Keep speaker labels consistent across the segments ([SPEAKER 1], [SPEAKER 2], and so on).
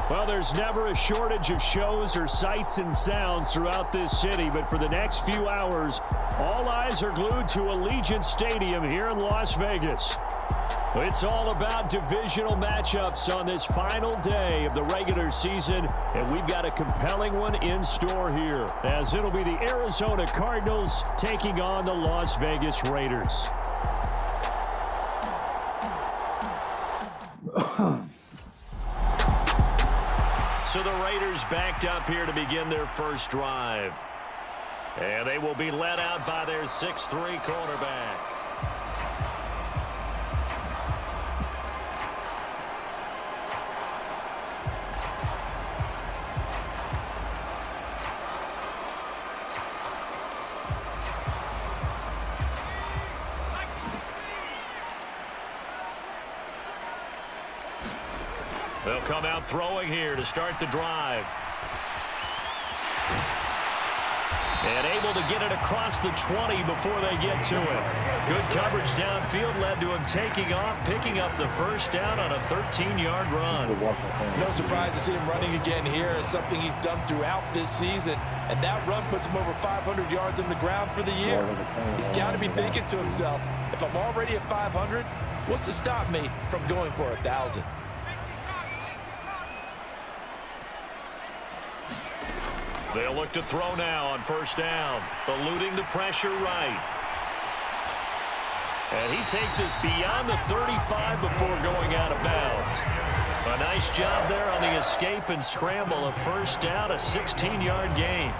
[SPEAKER 1] Well, there's never a shortage of shows or sights and sounds throughout this city, but for the next few hours, all eyes are glued to Allegiant Stadium here in Las Vegas. It's all about divisional matchups on this final day of the regular season, and we've got a compelling one in store here, as it'll be the Arizona Cardinals taking on the Las Vegas Raiders. So the Raiders backed up here to begin their first drive. And they will be led out by their 6'3" quarterback. They'll come out throwing here to start the drive. And able to get it across the 20 before they get to it. Good coverage downfield led to him taking off, picking up the first down on a 13-yard run.
[SPEAKER 2] No surprise to see him running again here. It's something he's done throughout this season. And that run puts him over 500 yards on the ground for the year. He's got to be thinking to himself, if I'm already at 500, what's to stop me from going for 1,000?
[SPEAKER 1] They'll look to throw now on first down, eluding the pressure right. And he takes us beyond the 35 before going out of bounds. A nice job there on the escape and scramble. A first down, a 16-yard gain.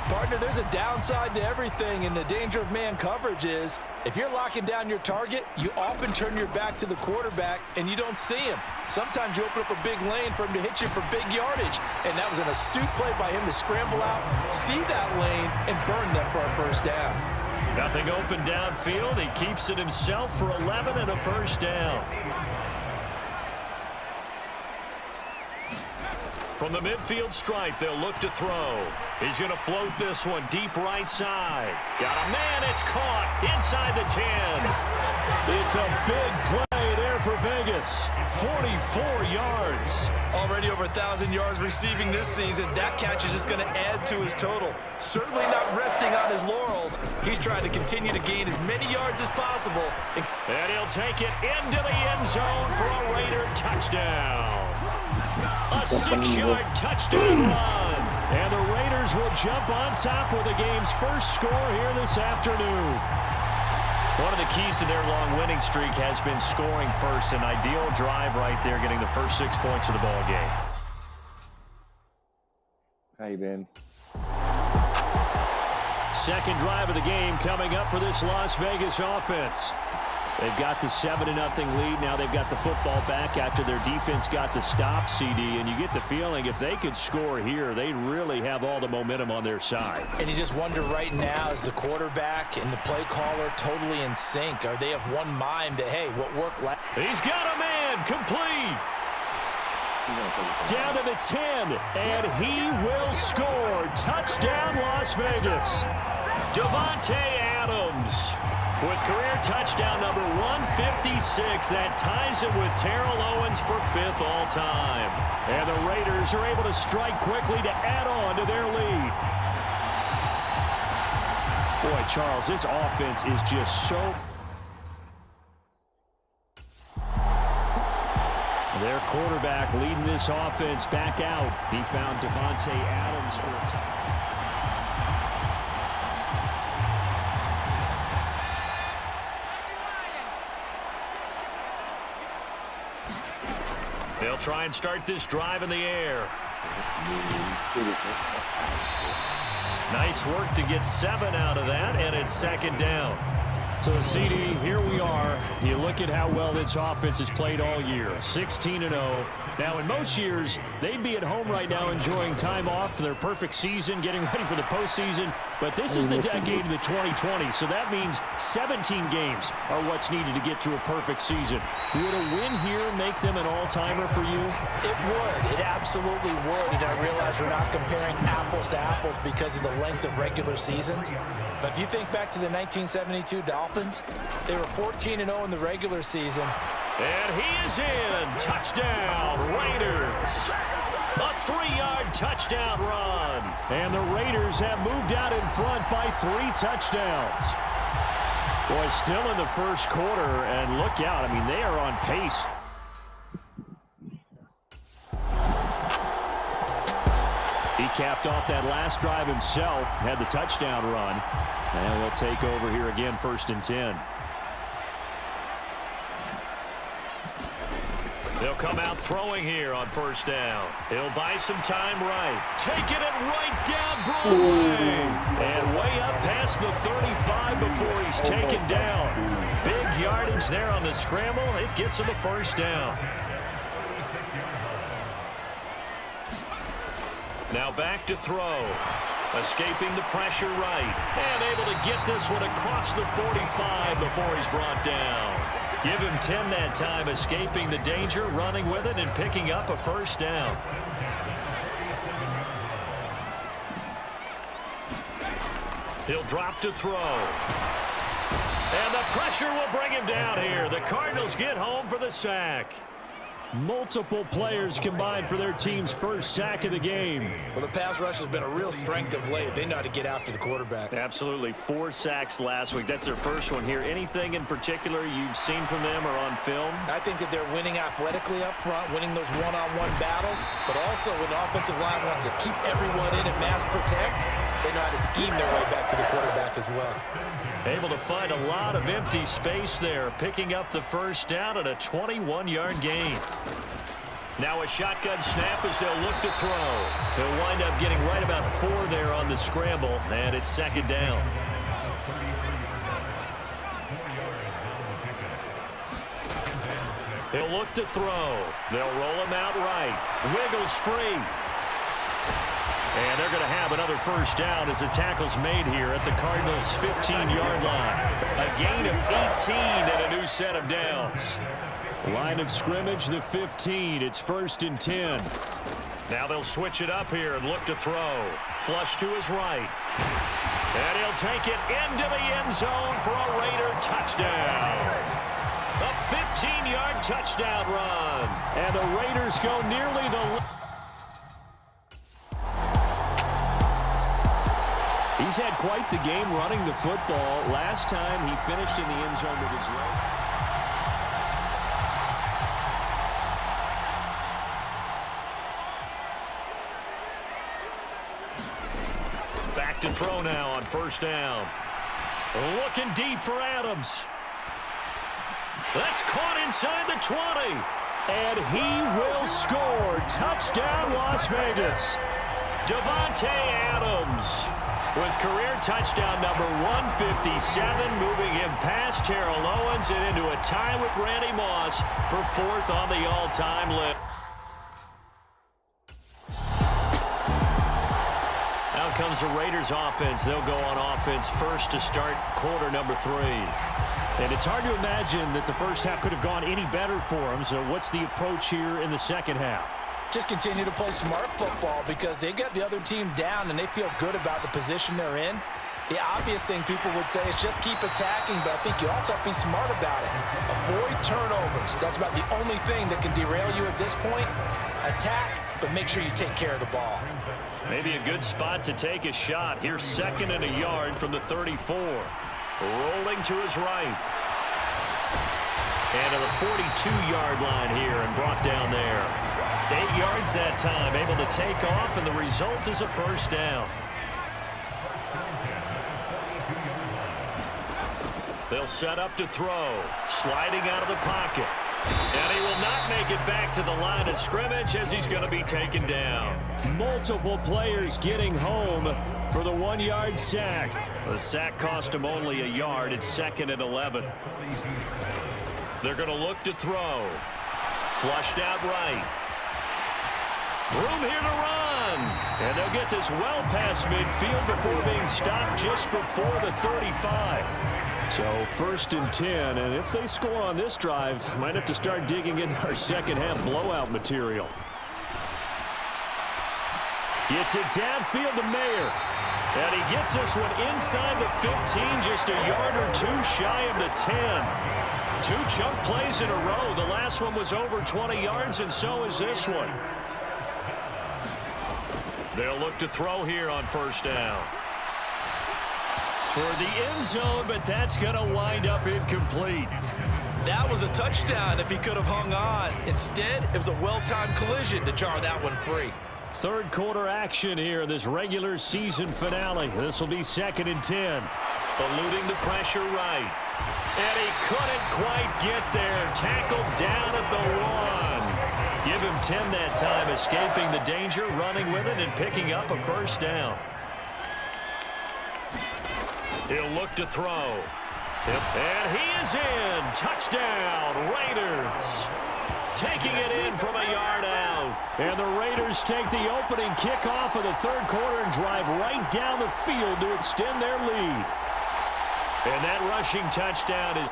[SPEAKER 2] Partner, there's a downside to everything, and the danger of man coverage is if you're locking down your target, you often turn your back to the quarterback and you don't see him. Sometimes you open up a big lane for him to hit you for big yardage, and that was an astute play by him to scramble out, see that lane, and burn them for a first down.
[SPEAKER 1] Nothing open downfield. He keeps it himself for 11 and a first down. From the midfield stripe, they'll look to throw. He's going to float this one deep right side. Got a man, it's caught inside the 10. It's a big play there for Vegas. 44 yards.
[SPEAKER 2] Already over 1,000 yards receiving this season. That catch is just going to add to his total. Certainly not resting on his laurels. He's trying to continue to gain as many yards as possible.
[SPEAKER 1] And he'll take it into the end zone for a Raider touchdown. A 6-yard touchdown run. And the Raiders will jump on top with the game's first score here this afternoon. One of the keys to their long winning streak has been scoring first. An ideal drive right there, getting the first 6 points of the ball game.
[SPEAKER 3] How you been?
[SPEAKER 1] Second drive of the game coming up for this Las Vegas offense. They've got the 7-0 lead. Now they've got the football back after their defense got the stop, CD. And you get the feeling if they could score here, they really have all the momentum on their side.
[SPEAKER 2] And you just wonder right now, is the quarterback and the play caller totally in sync? Are they of one mind that, hey, what worked last?
[SPEAKER 1] He's got a man complete. Down to the 10, and he will score. Touchdown, Las Vegas. Davante Adams with career touchdown number 156. That ties him with Terrell Owens for 5th all-time. And the Raiders are able to strike quickly to add on to their lead. Boy, Charles, this offense is just so... Their quarterback leading this offense back out. He found Davante Adams for a touchdown. They'll try and start this drive in the air. Nice work to get 7 out of that, and it's second down. So, CD, here we are. You look at how well this offense has played all year. 16-0. Now, in most years, they'd be at home right now enjoying time off for their perfect season, getting ready for the postseason. But this is the decade of the 2020, so that means 17 games are what's needed to get through a perfect season. Would a win here make them an all-timer for you?
[SPEAKER 2] It would. It absolutely would. And I realize we're not comparing apples to apples because of the length of regular seasons. But if you think back to the 1972 Dolphins, they were 14-0 in the regular season.
[SPEAKER 1] And he is in. Touchdown, Raiders. A 3-yard touchdown run. And the Raiders have moved out in front by 3 touchdowns. Boy, still in the first quarter, and look out. I mean, they are on pace. He capped off that last drive himself, had the touchdown run. And they'll take over here again, 1st and 10. They'll come out throwing here on 1st down. He'll buy some time right. Taking it right down Broadway. And way up past the 35 before he's taken down. Big yardage there on the scramble. It gets him a 1st down. Now back to throw. Escaping the pressure right. And able to get this one across the 45 before he's brought down. Give him 10 that time, escaping the danger, running with it, and picking up a 1st down. He'll drop to throw. And the pressure will bring him down here. The Cardinals get home for the sack. Multiple players combined for their team's 1st sack of the game.
[SPEAKER 2] Well, the pass rush has been a real strength of late. They know how to get after the quarterback.
[SPEAKER 1] Absolutely. 4 sacks last week. That's their first one here. Anything in particular you've seen from them or on film?
[SPEAKER 2] I think that they're winning athletically up front, winning those one-on-one battles, but also when the offensive line wants to keep everyone in and mass protect, they know how to scheme their way back to the quarterback as well.
[SPEAKER 1] Able to find a lot of empty space there, picking up the 1st down at a 21-yard gain. Now a shotgun snap as they'll look to throw. He'll wind up getting right about 4 there on the scramble, and it's 2nd down. He'll look to throw. They'll roll him out right. Wiggles free. And they're going to have another 1st down as the tackle's made here at the Cardinals' 15-yard line. A gain of 18 and a new set of downs. Line of scrimmage, the 15. It's 1st and 10. Now they'll switch it up here and look to throw. Flush to his right. And he'll take it into the end zone for a Raider touchdown. A 15-yard touchdown run. And the Raiders go nearly the... He's had quite the game running the football. Last time he finished in the end zone with his legs. Back to throw now on 1st down. Looking deep for Adams. That's caught inside the 20. And he will score. Touchdown, Las Vegas. Davante Adams with career touchdown number 157, moving him past Terrell Owens and into a tie with Randy Moss for 4th on the all-time list. Out comes the Raiders offense. They'll go on offense first to start quarter number 3. And it's hard to imagine that the first half could have gone any better for them. So what's the approach here in the second half?
[SPEAKER 2] Just continue to play smart football because they got the other team down and they feel good about the position they're in. The obvious thing people would say is just keep attacking, but I think you also have to be smart about it. Avoid turnovers. That's about the only thing that can derail you at this point. Attack, but make sure you take care of the ball.
[SPEAKER 1] Maybe a good spot to take a shot. Here's 2nd and a yard from the 34. Rolling to his right. And to the 42-yard line here and brought down there. 8 yards that time, able to take off, and the result is a 1st down. They'll set up to throw, sliding out of the pocket. And he will not make it back to the line of scrimmage as he's going to be taken down. Multiple players getting home for the 1-yard sack. The sack cost him only a yard. It's 2nd and 11. They're going to look to throw. Flushed out right. Room here to run. And they'll get this well past midfield before being stopped just before the 35. So 1st and 10, and if they score on this drive, might have to start digging in our second half blowout material. Gets it downfield to Mayer. And he gets this one inside the 15, just a yard or 2 shy of the 10. 2 chunk plays in a row. The last one was over 20 yards, and so is this one. They'll look to throw here on first down. Toward the end zone, but that's going to wind up incomplete.
[SPEAKER 2] That was a touchdown if he could have hung on. Instead, it was a well-timed collision to jar that one free.
[SPEAKER 1] Third quarter action here in this regular season finale. This will be 2nd and 10. Eluding the pressure right. And he couldn't quite get there. Tackled down at the 1. Give him 10 that time, escaping the danger, running with it, and picking up a first down. He'll look to throw. And he is in. Touchdown, Raiders. Taking it in from a yard out. And the Raiders take the opening kickoff of the third quarter and drive right down the field to extend their lead. And that rushing touchdown is...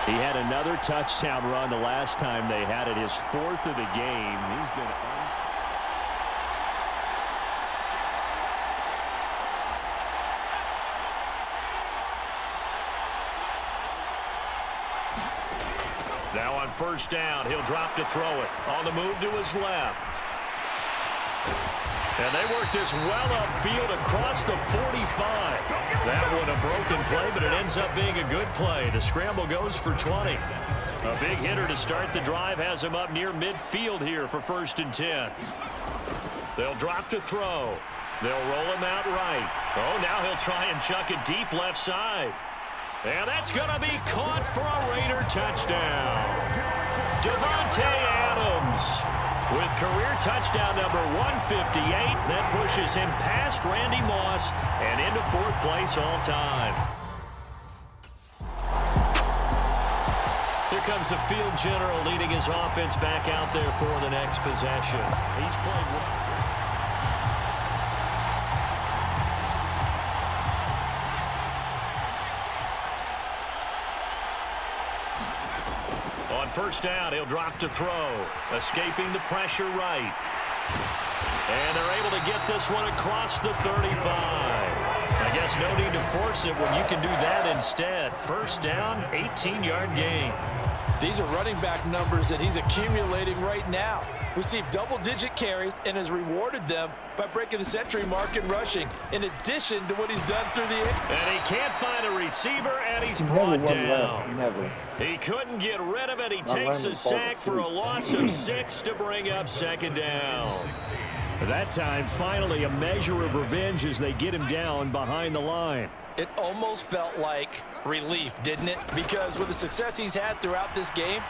[SPEAKER 1] He had another touchdown run the last time they had it, his 4th of the game. He's been... Now on first down, he'll drop to throw it. On the move to his left. And they work this well upfield across the 45. That one a broken play, but it ends up being a good play. The scramble goes for 20. A big hitter to start the drive has him up near midfield here for 1st and 10. They'll drop to throw. They'll roll him out right. Oh, now he'll try and chuck it deep left side. And that's going to be caught for a Raider touchdown. Davante Adams with career touchdown number 158. That pushes him past Randy Moss and into 4th place all time. Here comes the field general leading his offense back out there for the next possession. He's played well. First down, he'll drop to throw. Escaping the pressure right. And they're able to get this one across the 35. I guess no need to force it when you can do that instead. First down, 18-yard gain.
[SPEAKER 2] These are running back numbers that he's accumulating right now. Received double-digit carries and has rewarded them by breaking the century mark in rushing, in addition to what he's done through the air.
[SPEAKER 1] And he can't find a receiver, and he's brought down. He couldn't get rid of it. He takes a sack for a loss of 6 to bring up 2nd down. That time, finally, a measure of revenge as they get him down behind the line.
[SPEAKER 2] It almost felt like relief, didn't it? Because with the success he's had throughout this game,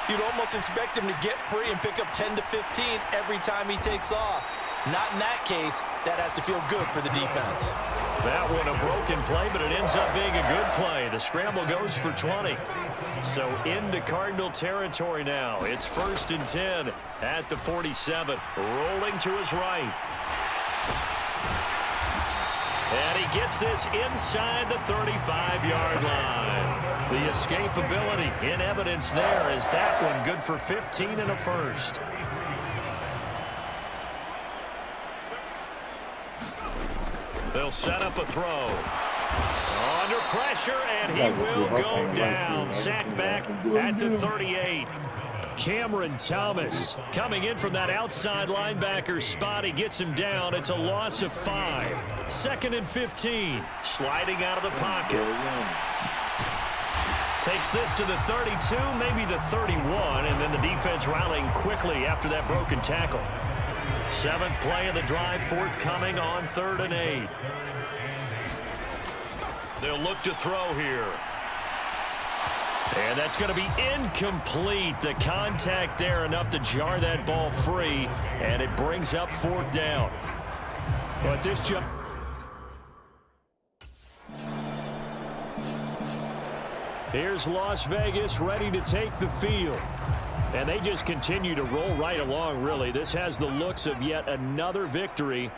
[SPEAKER 2] you'd almost expect him to get free and pick up 10 to 15 every time he takes off. Not in that case. That has to feel good for the defense.
[SPEAKER 1] That one a broken play, but it ends up being a good play. The scramble goes for 20. So into Cardinal territory now. It's 1st and 10 at the 47. Rolling to his right. And he gets this inside the 35-yard line. The escapability in evidence there is that one good for 15 and a first. They'll set up a throw. Under pressure, and he will go down. Sacked back at the 38. Cameron Thomas coming in from that outside linebacker spot. He gets him down. It's a loss of 5. 2nd and 15. Sliding out of the pocket. Takes this to the 32, maybe the 31, and then the defense rallying quickly after that broken tackle. 7th play of the drive forthcoming on 3rd and 8. They'll look to throw here. And that's going to be incomplete. The contact there enough to jar that ball free, and it brings up 4th down. But this jump. Here's Las Vegas ready to take the field. And they just continue to roll right along, really. This has the looks of yet another victory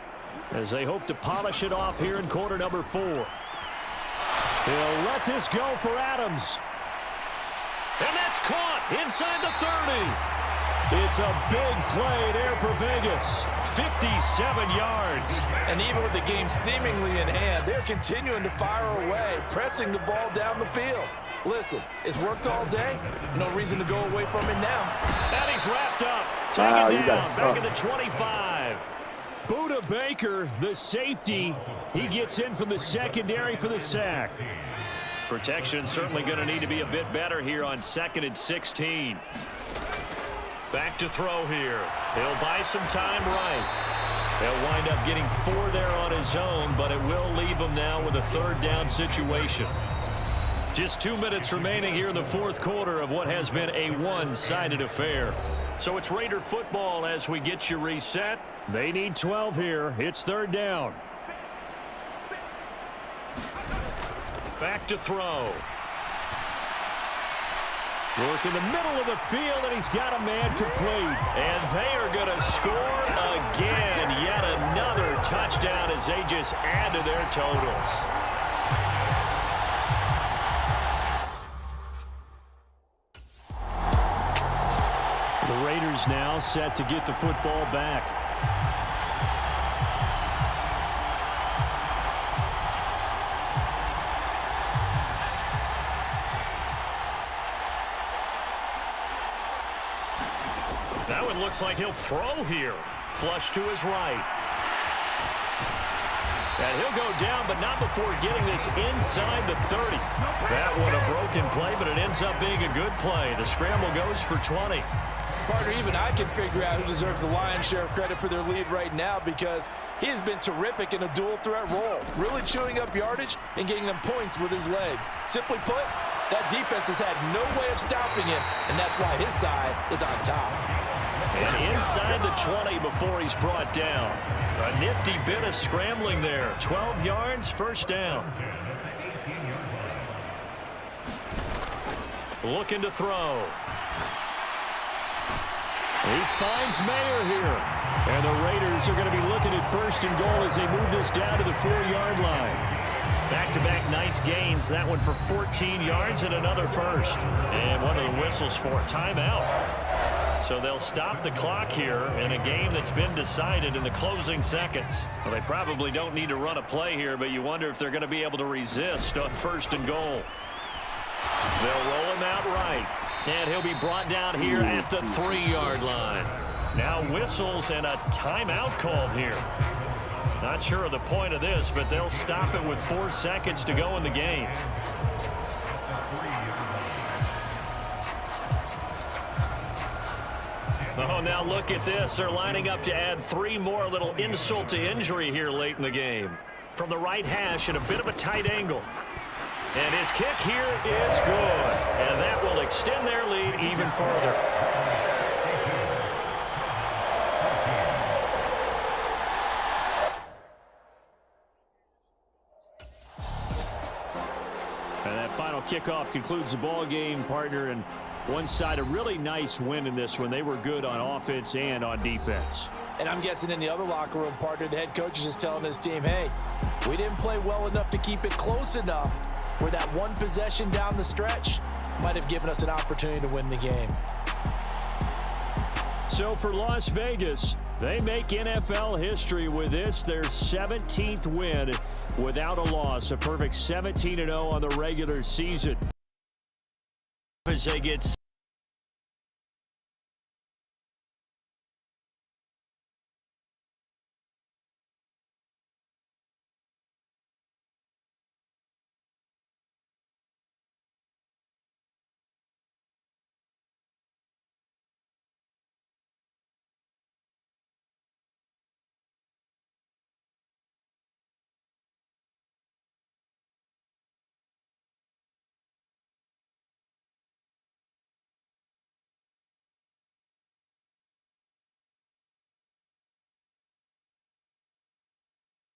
[SPEAKER 1] as they hope to polish it off here in quarter number 4. They'll let this go for Adams. And that's caught inside the 30. It's a big play there for Vegas. 57 yards.
[SPEAKER 2] And even with the game seemingly in hand, they're continuing to fire away, pressing the ball down the field. Listen, it's worked all day. No reason to go away from it now.
[SPEAKER 1] And he's wrapped up. Taken down, back at the 25.
[SPEAKER 3] Buda Baker, the safety, he gets in from the secondary for the sack.
[SPEAKER 1] Protection certainly going to need to be a bit better here on 2nd and 16. Back to throw here. He'll buy some time right. He'll wind up getting 4 there on his own, but it will leave him now with a 3rd down situation. Just 2 minutes remaining here in the 4th quarter of what has been a one-sided affair. So it's Raider football as we get you reset.
[SPEAKER 3] They need 12 here. It's 3rd down.
[SPEAKER 1] Back to throw.
[SPEAKER 3] Work in the middle of the field, and he's got a man complete.
[SPEAKER 1] And they are going to score again. Yet another touchdown as they just add to their totals.
[SPEAKER 3] The Raiders now set to get the football back.
[SPEAKER 1] That one looks like he'll throw here. Flush to his right. And he'll go down, but not before getting this inside the 30. That one a broken play, but it ends up being a good play. The scramble goes for 20.
[SPEAKER 2] Partner, even I can figure out who deserves the lion's share of credit for their lead right now because he has been terrific in a dual threat role, really chewing up yardage and getting them points with his legs. Simply put, that defense has had no way of stopping him, and that's why his side is on top.
[SPEAKER 1] And inside the 20 before he's brought down. A nifty bit of scrambling there. 12 yards, 1st down. Looking to throw.
[SPEAKER 3] He finds Mayer here. And the Raiders are going to be looking at 1st and goal as they move this down to the 4-yard line.
[SPEAKER 1] Back-to-back nice gains. That one for 14 yards and another 1st. And one of the whistles for a timeout. So they'll stop the clock here in a game that's been decided in the closing seconds. Well, they probably don't need to run a play here, but you wonder if they're going to be able to resist on 1st and goal. They'll roll him out right. And he'll be brought down here at the 3-yard line. Now whistles and a timeout called here. Not sure of the point of this, but they'll stop it with 4 seconds to go in the game. Oh, now look at this. They're lining up to add 3 more, a little insult to injury here late in the game. From the right hash at a bit of a tight angle. And his kick here is good. And that will extend their lead even further.
[SPEAKER 3] And that final kickoff concludes the ball game, partner. And one side, a really nice win in this one. They were good on offense and on defense.
[SPEAKER 2] And I'm guessing in the other locker room, partner, the head coach is just telling his team, hey, we didn't play well enough to keep it close enough where that one possession down the stretch might have given us an opportunity to win the game.
[SPEAKER 3] So for Las Vegas, they make NFL history with this, their 17th win without a loss. A perfect 17-0 on the regular season.
[SPEAKER 1] As they get